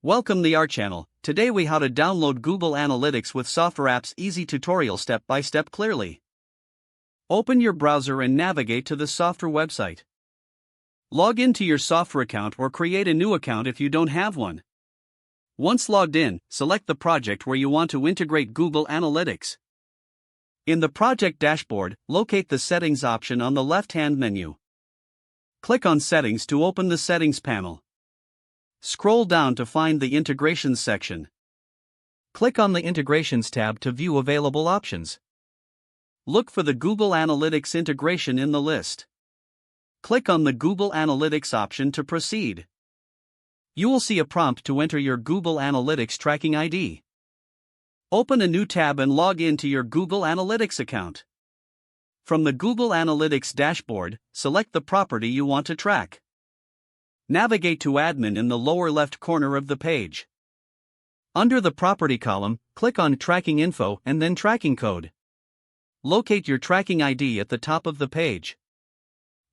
Welcome to our channel. Today we how to download Google Analytics with Softr apps easy tutorial step by step clearly. Open your browser and navigate to the Softr website. Log into your Softr account or create a new account if you don't have one. Once logged in, select the project where you want to integrate Google Analytics. In the project dashboard, locate the Settings option on the left-hand menu. Click on Settings to open the Settings panel. Scroll down to find the Integrations section. Click on the Integrations tab to view available options. Look for the Google Analytics integration in the list. Click on the Google Analytics option to proceed. You will see a prompt to enter your Google Analytics tracking ID. Open a new tab and log in to your Google Analytics account. From the Google Analytics dashboard, select the property you want to track. Navigate to Admin in the lower left corner of the page. Under the Property column, click on Tracking Info and then Tracking Code. Locate your tracking ID at the top of the page.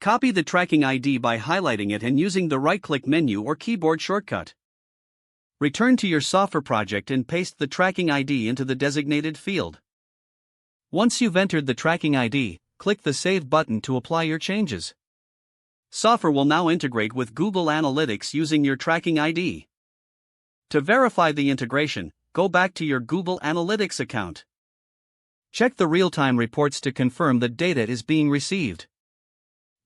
Copy the tracking ID by highlighting it and using the right-click menu or keyboard shortcut. Return to your Softr project and paste the tracking ID into the designated field. Once you've entered the tracking ID, click the Save button to apply your changes. Softr will now integrate with Google Analytics using your tracking ID. To verify the integration, go back to your Google Analytics account. Check the real-time reports to confirm that data is being received.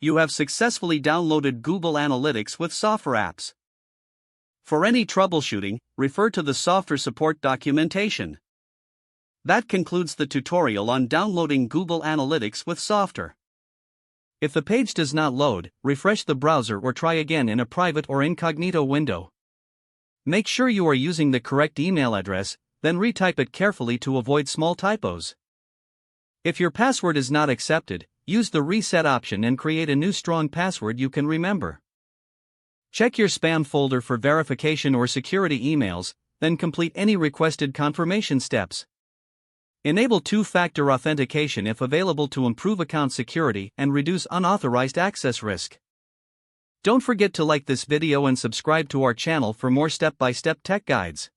You have successfully downloaded Google Analytics with Softr apps. For any troubleshooting, refer to the Softr support documentation. That concludes the tutorial on downloading Google Analytics with Softr. If the page does not load, refresh the browser or try again in a private or incognito window. Make sure you are using the correct email address, then retype it carefully to avoid small typos. If your password is not accepted, use the reset option and create a new strong password you can remember. Check your spam folder for verification or security emails, then complete any requested confirmation steps. Enable two-factor authentication if available to improve account security and reduce unauthorized access risk. Don't forget to like this video and subscribe to our channel for more step-by-step tech guides.